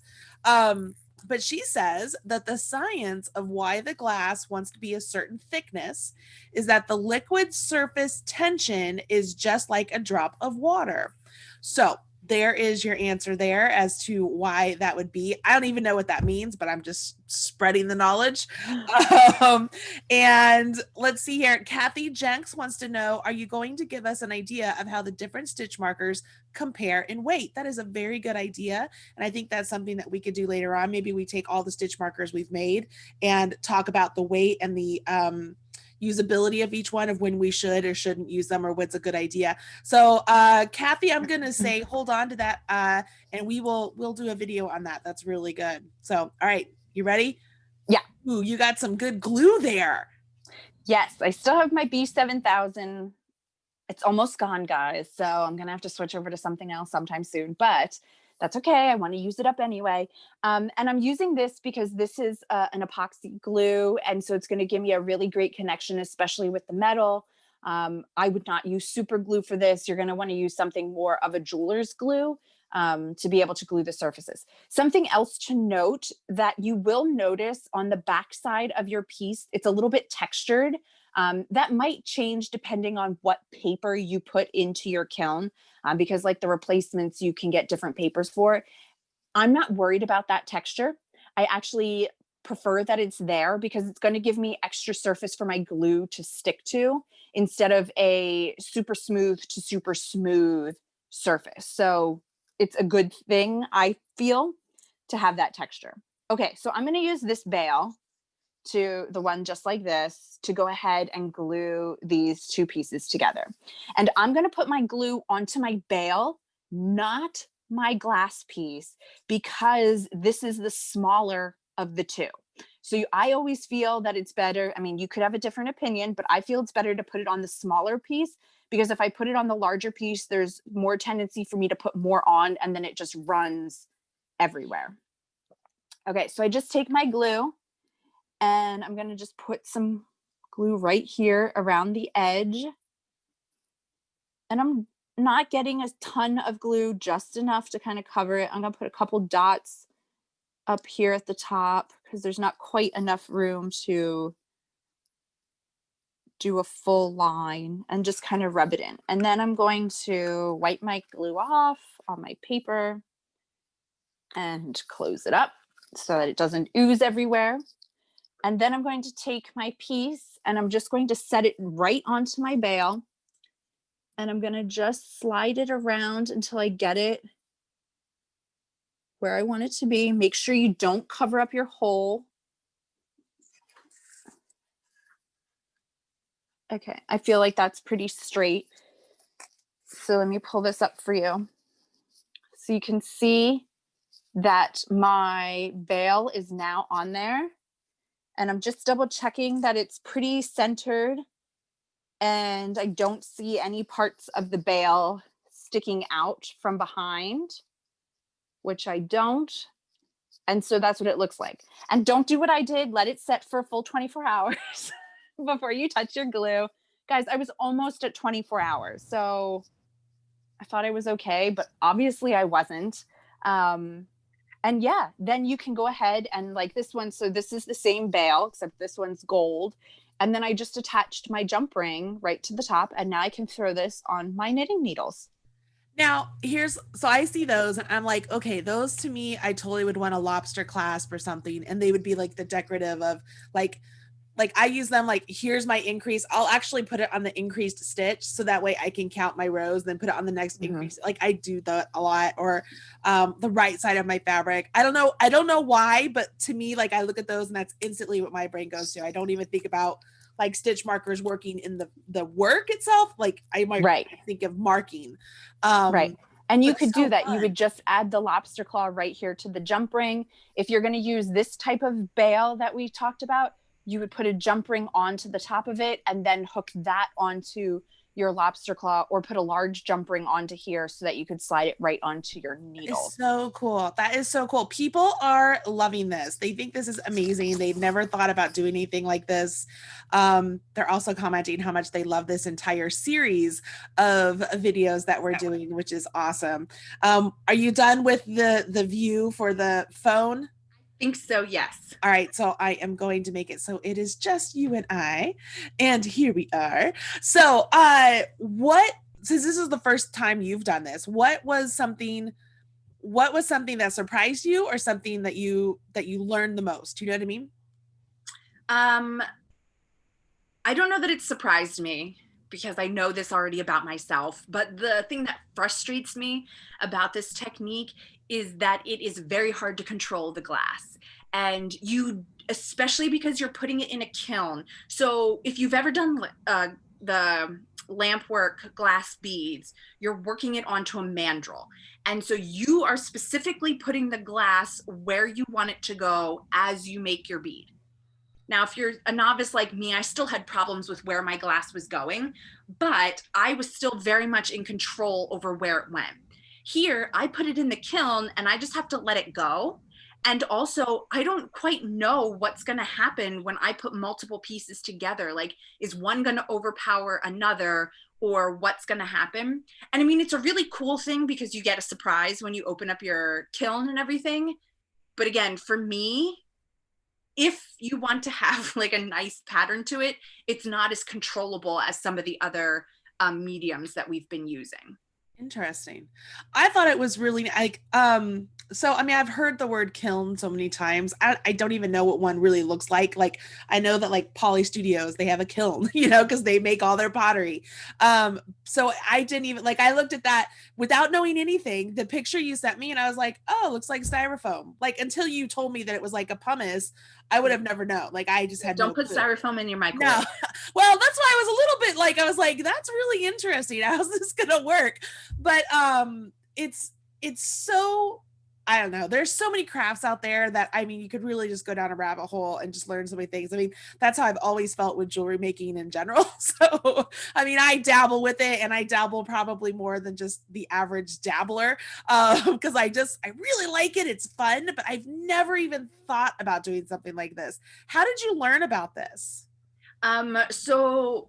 But she says that the science of why the glass wants to be a certain thickness is that the liquid surface tension is just like a drop of water. So there is your answer there as to why that would be. I don't even know what that means, but I'm just spreading the knowledge. And let's see here. Kathy Jenks wants to know, are you going to give us an idea of how the different stitch markers compare in weight? That is a very good idea. And I think that's something that we could do later on. Maybe we take all the stitch markers we've made and talk about the weight and the usability of each one, of when we should or shouldn't use them, or what's a good idea. So Kathy, I'm gonna say hold on to that, and we'll do a video on that. That's really good. So all right, you ready? Yeah. Ooh, you got some good glue there. Yes, I still have my B7000. It's almost gone, guys, so I'm gonna have to switch over to something else sometime soon, but that's okay. I want to use it up anyway. And I'm using this because this is an epoxy glue. And so it's going to give me a really great connection, especially with the metal. I would not use super glue for this. You're going to want to use something more of a jeweler's glue to be able to glue the surfaces. Something else to note that you will notice on the back side of your piece, it's a little bit textured. That might change depending on what paper you put into your kiln, because like the replacements, you can get different papers for. I'm not worried about that texture. I actually prefer that it's there because it's going to give me extra surface for my glue to stick to instead of a super smooth to super smooth surface. So it's a good thing, I feel, to have that texture. Okay, so I'm going to use this bale, to the one just like this, to go ahead and glue these two pieces together. And I'm going to put my glue onto my bale, not my glass piece because this is the smaller of the two. So I always feel that it's better. I mean, you could have a different opinion, but I feel it's better to put it on the smaller piece because if I put it on the larger piece, there's more tendency for me to put more on and then it just runs everywhere. Okay, so I just take my glue and I'm going to just put some glue right here around the edge. And I'm not getting a ton of glue, just enough to kind of cover it. I'm going to put a couple dots up here at the top because there's not quite enough room to do a full line, and just kind of rub it in. And then I'm going to wipe my glue off on my paper and close it up so that it doesn't ooze everywhere. And then I'm going to take my piece and I'm just going to set it right onto my bale. And I'm going to just slide it around until I get it where I want it to be. Make sure you don't cover up your hole. Okay, I feel like that's pretty straight. So let me pull this up for you. So you can see that my bale is now on there. And I'm just double checking that it's pretty centered and I don't see any parts of the bale sticking out from behind, which I don't. And so that's what it looks like. And don't do what I did. Let it set for a full 24 hours before you touch your glue. Guys, I was almost at 24 hours. So I thought I was okay, but obviously I wasn't. And yeah, then you can go ahead and like this one. So this is the same bale, except this one's gold. And then I just attached my jump ring right to the top. And now I can throw this on my knitting needles. Now, so I see those and I'm like, okay, those to me, I totally would want a lobster clasp or something. And they would be like the decorative of like I use them like, here's my increase. I'll actually put it on the increased stitch. So that way I can count my rows, then put it on the next increase. Like I do that a lot, or the right side of my fabric. I don't know why, but to me, like I look at those and that's instantly what my brain goes to. I don't even think about like stitch markers working in the work itself. Like I might think of marking. Right. And you could do that. Fun. You would just add the lobster claw right here to the jump ring. If you're going to use this type of bale that we talked about, you would put a jump ring onto the top of it and then hook that onto your lobster claw, or put a large jump ring onto here so that you could slide it right onto your needle. It's so cool. That is so cool. People are loving this. They think this is amazing. They've never thought about doing anything like this. They're also commenting how much they love this entire series of videos that we're doing, which is awesome. Are you done with the view for the phone? Think so, yes. All right, so I am going to make it so it is just you and I, and here we are. So since this is the first time you've done this, what was something that surprised you, or something that you learned the most? Do you know what I mean? I don't know that it surprised me, because I know this already about myself, but the thing that frustrates me about this technique is that it is very hard to control the glass. And especially because you're putting it in a kiln. So if you've ever done the lamp work glass beads, you're working it onto a mandrel. And so you are specifically putting the glass where you want it to go as you make your bead. Now, if you're a novice like me, I still had problems with where my glass was going, but I was still very much in control over where it went. Here, I put it in the kiln and I just have to let it go. And also, I don't quite know what's going to happen when I put multiple pieces together. Like, is one going to overpower another, or what's going to happen? And I mean, it's a really cool thing because you get a surprise when you open up your kiln and everything. But again, for me, if you want to have like a nice pattern to it, it's not as controllable as some of the other mediums that we've been using. Interesting. I thought it was really like, so, I mean, I've heard the word kiln so many times. I don't even know what one really looks like. Like, I know that like Poly Studios, they have a kiln, because they make all their pottery. So I didn't even, like, I looked at that without knowing anything, the picture you sent me, and I was like, oh, it looks like styrofoam. Like, until you told me that it was like a pumice, I would have never known. Like, I just had Don't put styrofoam in your microwave. No. Well, that's why I was a little bit like, I was like, that's really interesting. How's this going to work? But, it's so, I don't know. There's so many crafts out there that, I mean, you could really just go down a rabbit hole and just learn so many things. I mean, that's how I've always felt with jewelry making in general. So, I mean, I dabble with it, and I dabble probably more than just the average dabbler, because I really like it. It's fun, but I've never even thought about doing something like this. How did you learn about this? So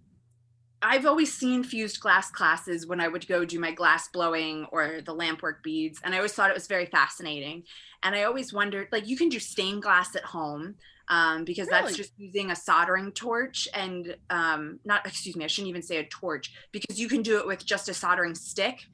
I've always seen fused glass classes when I would go do my glass blowing or the lampwork beads, and I always thought it was very fascinating. And I always wondered, like, you can do stained glass at home, because that's Really? just using a soldering torch and not, excuse me, I shouldn't even say a torch, because you can do it with just a soldering stick,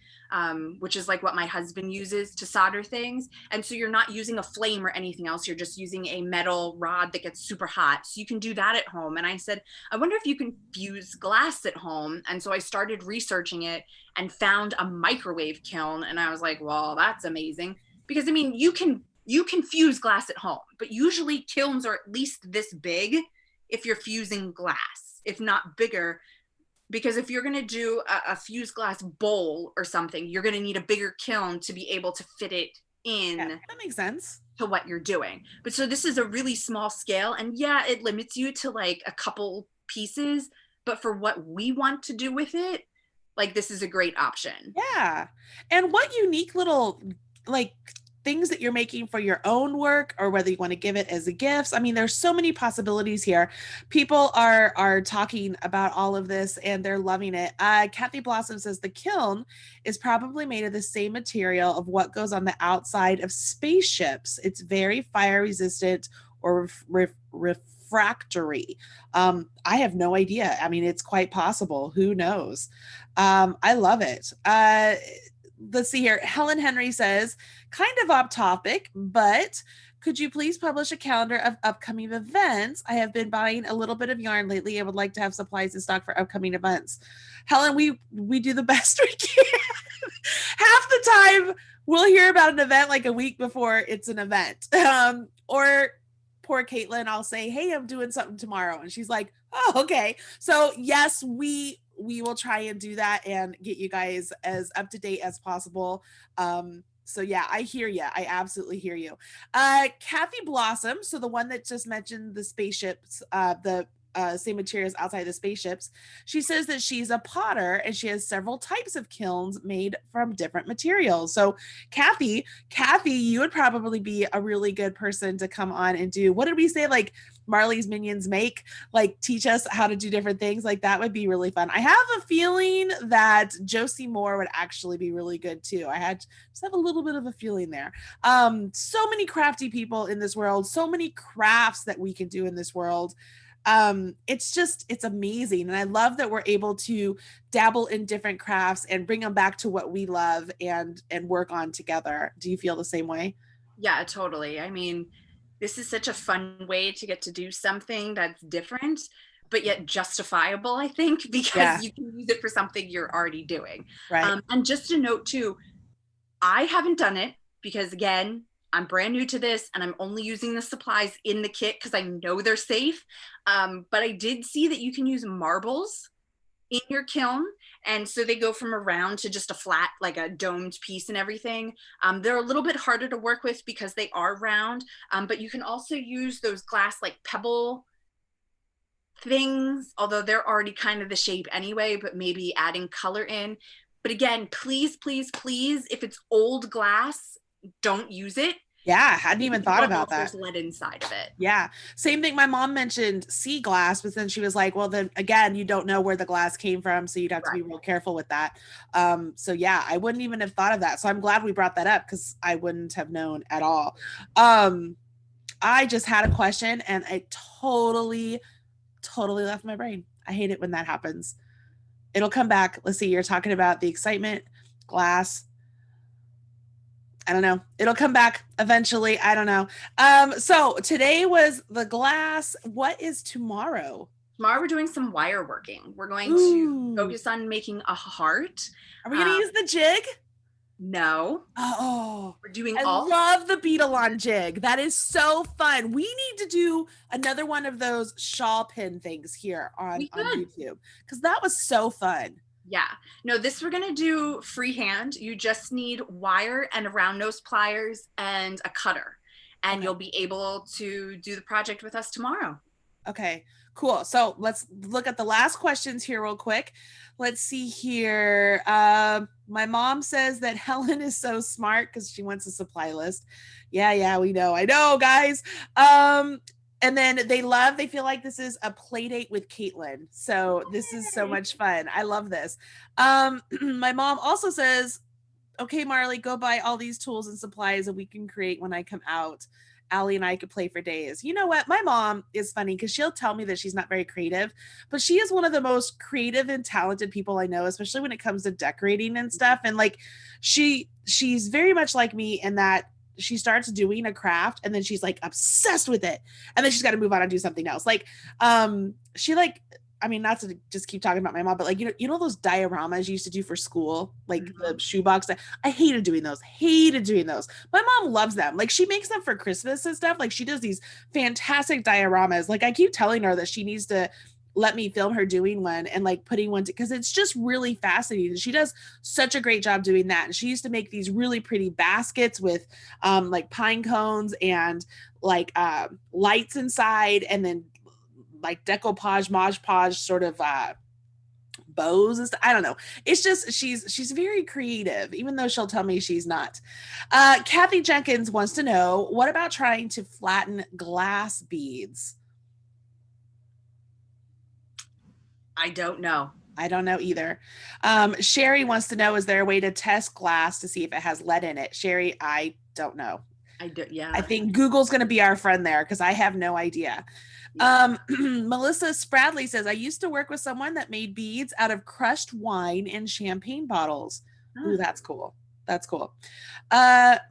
which is like what my husband uses to solder things. And so you're not using a flame or anything else. You're just using a metal rod that gets super hot. So you can do that at home. And I said, I wonder if you can fuse glass at home. And so I started researching it and found a microwave kiln. And I was like, well, that's amazing. Because I mean, you can fuse glass at home, but usually kilns are at least this big if you're fusing glass, if not bigger. Because if you're going to do a fused glass bowl or something, you're going to need a bigger kiln to be able to fit it in. Yeah, that makes sense. To what you're doing. But so this is a really small scale, and yeah, it limits you to like a couple pieces, but for what we want to do with it, like this is a great option. Yeah. And what unique little, like, things that you're making for your own work, or whether you want to give it as a gift. I mean, there's so many possibilities here. People are talking about all of this, and they're loving it. Kathy Blossom says the kiln is probably made of the same material of what goes on the outside of spaceships. It's very fire resistant or refractory. I have no idea. I mean, it's quite possible. Who knows? I love it. Let's see here. Helen Henry says, kind of off topic, but could you please publish a calendar of upcoming events? I have been buying a little bit of yarn lately. I would like to have supplies in stock for upcoming events. Helen, we do the best we can. Half the time we'll hear about an event like a week before it's an event. Or poor Caitlin, I'll say, hey, I'm doing something tomorrow. And she's like, oh, okay. So yes, we will try and do that and get you guys as up to date as possible. So yeah, I hear you. I absolutely hear you. Kathy Blossom, so the one that just mentioned the spaceships, the same materials outside the spaceships. She says that she's a potter and she has several types of kilns made from different materials. So Kathy, you would probably be a really good person to come on and do, what did we say? Like Marley's Minions Make, like teach us how to do different things. Like that would be really fun. I have a feeling that Josie Moore would actually be really good too. Just have a little bit of a feeling there. So many crafty people in this world, so many crafts that we can do in this world. It's amazing, and I love that we're able to dabble in different crafts and bring them back to what we love and work on together. Do you feel the same way? Yeah, totally. I mean, this is such a fun way to get to do something that's different but yet justifiable, I think, because Yeah. you can use it for something you're already doing. Right. And just a note too, I haven't done it because again, I'm brand new to this and I'm only using the supplies in the kit because I know they're safe. But I did see that you can use marbles in your kiln. And so they go from a round to just a flat, like a domed piece and everything. They're a little bit harder to work with because they are round, but you can also use those glass like pebble things, although they're already kind of the shape anyway, but maybe adding color in. But again, please, please, please, if it's old glass, don't use it. Yeah, I hadn't even thought about that. There's lead inside of it. Yeah. Same thing. My mom mentioned sea glass, but then she was like, well, then again, you don't know where the glass came from. So you'd have to be real careful with that. So yeah, I wouldn't even have thought of that. So I'm glad we brought that up because I wouldn't have known at all. I just had a question and I totally left my brain. I hate it when that happens. It'll come back. Let's see. You're talking about the excitement, glass. I don't know. It'll come back eventually. I don't know. So today was the glass. What is tomorrow? Tomorrow we're doing some wire working. We're going to focus on making a heart. Are we going to use the jig? No. Oh, we're doing I love the Beetle-on jig. That is so fun. We need to do another one of those shawl pin things here on YouTube because that was so fun. Yeah. No, this we're going to do freehand. You just need wire and a round nose pliers and a cutter, and Okay. you'll be able to do the project with us tomorrow. Okay, cool. So let's look at the last questions here real quick. Let's see here. My mom says that Helen is so smart because she wants a supply list. Yeah, we know. I know, guys. And then they feel like this is a play date with Caitlin. So this is so much fun. I love this. My mom also says, okay, Marley, go buy all these tools and supplies that we can create when I come out. Allie and I could play for days. You know what? My mom is funny because she'll tell me that she's not very creative, but she is one of the most creative and talented people I know, especially when it comes to decorating and stuff. And like she's very much like me in that she starts doing a craft and then she's like obsessed with it. And then she's got to move on and do something else. Like she like I mean, not to just keep talking about my mom, but like, you know, those dioramas you used to do for school, like the shoebox. I hated doing those. Hated doing those. My mom loves them. Like she makes them for Christmas and stuff. Like she does these fantastic dioramas. Like I keep telling her that she needs to let me film her doing one and like putting one because it's just really fascinating. She does such a great job doing that. And she used to make these really pretty baskets with like pine cones and like lights inside, and then like decoupage, Mod Podge sort of bows and stuff. I don't know. It's just she's very creative, even though she'll tell me she's not. Kathy Jenkins wants to know, what about trying to flatten glass beads? I don't know. I don't know either. Sherry wants to know, is there a way to test glass to see if it has lead in it? Sherry, I don't know. Yeah. I think Google's going to be our friend there because I have no idea. Yeah. Melissa Spradley says, I used to work with someone that made beads out of crushed wine and champagne bottles. Ooh, that's cool. That's cool.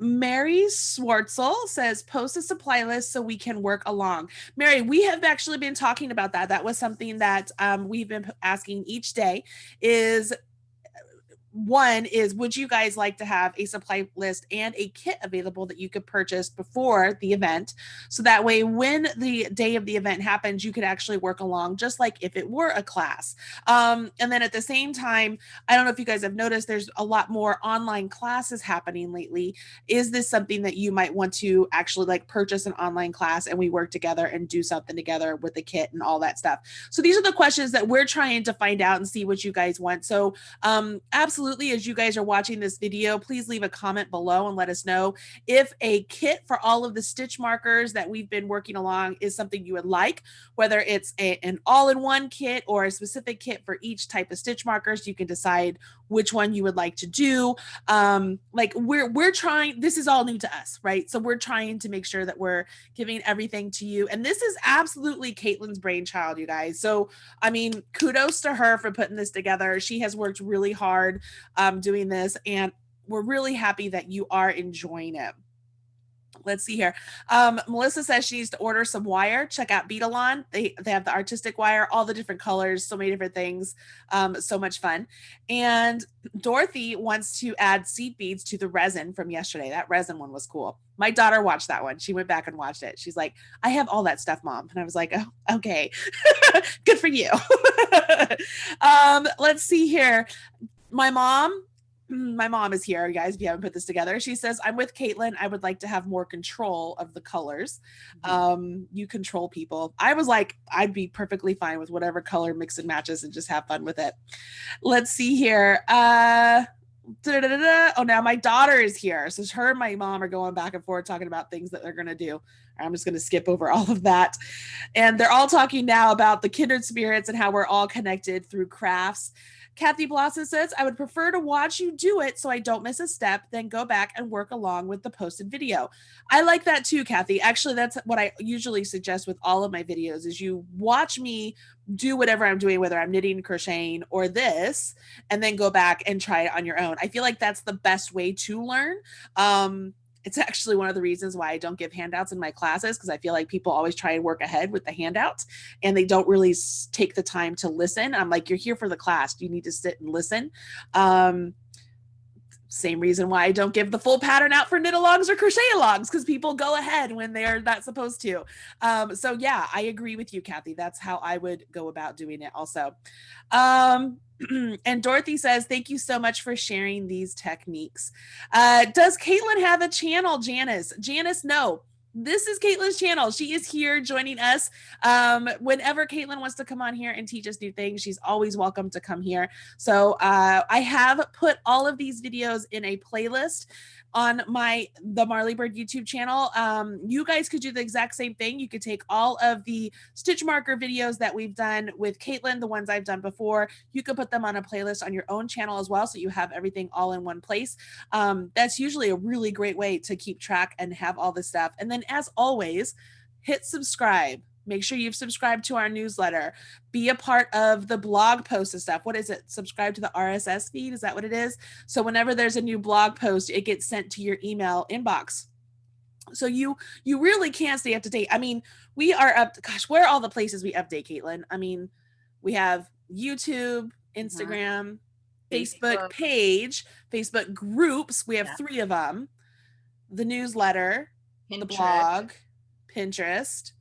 Mary Swartzel says, post a supply list so we can work along. Mary, we have actually been talking about that. That was something that we've been asking each day is, one is, would you guys like to have a supply list and a kit available that you could purchase before the event, so that way when the day of the event happens you could actually work along just like if it were a class. And then at the same time, I don't know if you guys have noticed, there's a lot more online classes happening lately. Is this something that you might want to actually like purchase an online class and we work together and do something together with the kit and all that stuff? So these are the questions that we're trying to find out and see what you guys want. So absolutely, as you guys are watching this video, please leave a comment below and let us know if a kit for all of the stitch markers that we've been working along is something you would like, whether it's an all-in-one kit or a specific kit for each type of stitch markers. You can decide which one you would like to do. Like we're trying, this is all new to us, right? So we're trying to make sure that we're giving everything to you. And this is absolutely Caitlin's brainchild, you guys. So, I mean, kudos to her for putting this together. She has worked really hard doing this, and we're really happy that you are enjoying it. Let's see here. Melissa says she needs to order some wire. Check out Makealong. They have the artistic wire, all the different colors, so many different things. So much fun. And Dorothy wants to add seed beads to the resin from yesterday. That resin one was cool. My daughter watched that one. She went back and watched it. She's like, I have all that stuff, Mom. And I was like, oh, okay. Good for you. Let's see here. My mom is here, guys, if you haven't put this together. She says, I'm with Caitlin. I would like to have more control of the colors. You control people. I was like, I'd be perfectly fine with whatever color mix and matches and just have fun with it. Let's see here. Oh, now my daughter is here. So her and my mom are going back and forth talking about things that they're going to do. I'm just going to skip over all of that. And they're all talking now about the kindred spirits and how we're all connected through crafts. Kathy Blossom says, I would prefer to watch you do it so I don't miss a step, then go back and work along with the posted video. I like that too, Kathy. Actually, that's what I usually suggest with all of my videos is you watch me do whatever I'm doing, whether I'm knitting, crocheting, or this, and then go back and try it on your own. I feel like that's the best way to learn. It's actually one of the reasons why I don't give handouts in my classes, because I feel like people always try and work ahead with the handouts and they don't really take the time to listen. I'm like, you're here for the class. You need to sit and listen. Same reason why I don't give the full pattern out for knit alongs or crochet alongs, because people go ahead when they're not supposed to. So yeah, I agree with you, Kathy. That's how I would go about doing it also. And Dorothy says, thank you so much for sharing these techniques. Does Caitlin have a channel, Janice? Janice, no. This is Caitlin's channel. She is here joining us. Whenever Caitlin wants to come on here and teach us new things, she's always welcome to come here. So I have put all of these videos in a playlist on the Marley Bird YouTube channel. You guys could do the exact same thing. You could take all of the stitch marker videos that we've done with Caitlin, the ones I've done before. You could put them on a playlist on your own channel as well, so you have everything all in one place. That's usually a really great way to keep track and have all this stuff. And then, as always, hit subscribe. Make sure you've subscribed to our newsletter. Be a part of the blog post and stuff. What is it? Subscribe to the RSS feed. Is that what it is? So whenever there's a new blog post, it gets sent to your email inbox. So you really can stay up to date. I mean, we are up, gosh, where are all the places we update, Caitlin? I mean, we have YouTube, Instagram, Facebook page, Facebook groups. We have 3 of them. The newsletter, the blog, Pinterest.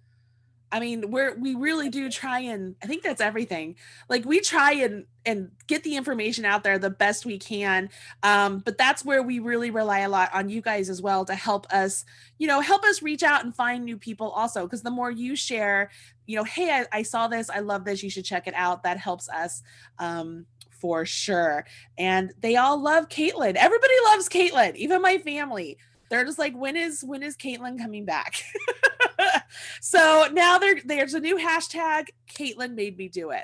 I mean, we really do try, and I think that's everything. Like, we try and get the information out there the best we can. But that's where we really rely a lot on you guys as well to help us, help us reach out and find new people also. Because the more you share, hey, I saw this, I love this, you should check it out. That helps us for sure. And they all love Caitlin. Everybody loves Caitlin, even my family. They're just like, when is Caitlin coming back? So now there's a new hashtag, Caitlin made me do it.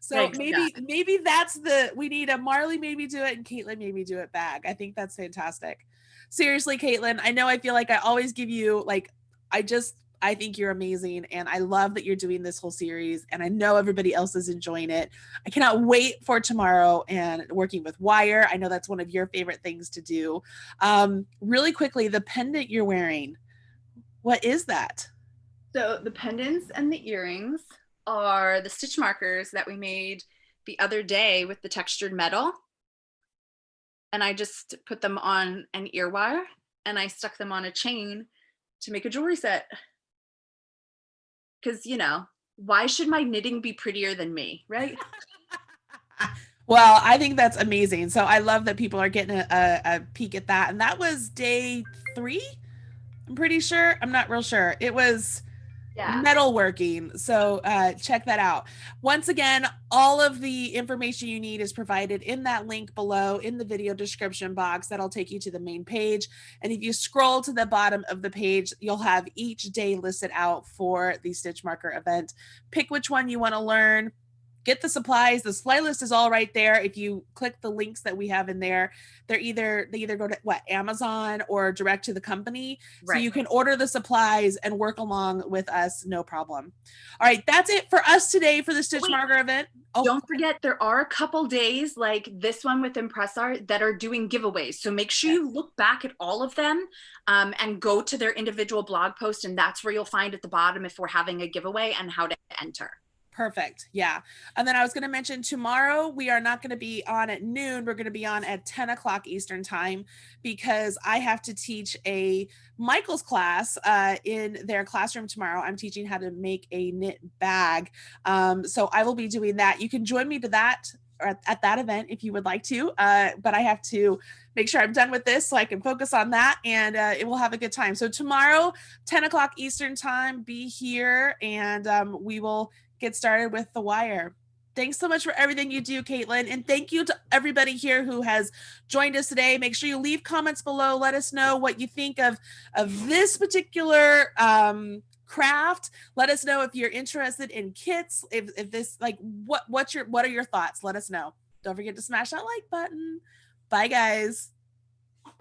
So maybe that's we need a Marley made me do it and Caitlin made me do it bag. I think that's fantastic. Seriously, Caitlin, I feel like I always give you, like, I think you're amazing, and I love that you're doing this whole series, and I know everybody else is enjoying it. I cannot wait for tomorrow and working with wire. I know that's one of your favorite things to do. Really quickly, the pendant you're wearing, what is that? So the pendants and the earrings are the stitch markers that we made the other day with the textured metal. And I just put them on an ear wire and I stuck them on a chain to make a jewelry set. Because, why should my knitting be prettier than me, right? Well, I think that's amazing. So I love that people are getting a peek at that. And that was day 3, I'm pretty sure. I'm not real sure. It was metalworking. So check that out. Once again, all of the information you need is provided in that link below in the video description box. That'll take you to the main page. And if you scroll to the bottom of the page, you'll have each day listed out for the stitch marker event. Pick which one you want to learn. Get the supplies. The supply list is all right there. If you click the links that we have in there, they either go to Amazon or direct to the company. Right. So you can order the supplies and work along with us, no problem. All right, that's it for us today for the Stitch Marker event. Oh, don't forget, there are a couple days like this one with Impress Art that are doing giveaways. So make sure you look back at all of them and go to their individual blog post, and that's where you'll find at the bottom if we're having a giveaway and how to enter. Perfect. Yeah. And then I was going to mention tomorrow, we are not going to be on at noon. We're going to be on at 10 o'clock Eastern time because I have to teach a Michael's class in their classroom tomorrow. I'm teaching how to make a knit bag. So I will be doing that. You can join me to that or at that event if you would like to, but I have to make sure I'm done with this so I can focus on that, and it will have a good time. So tomorrow, 10 o'clock Eastern time, be here, and we will get started with the wire. Thanks so much for everything you do, Caitlin. And thank you to everybody here who has joined us today. Make sure you leave comments below. Let us know what you think of this particular craft. Let us know if you're interested in kits. If this, like, what are your thoughts? Let us know. Don't forget to smash that like button. Bye, guys.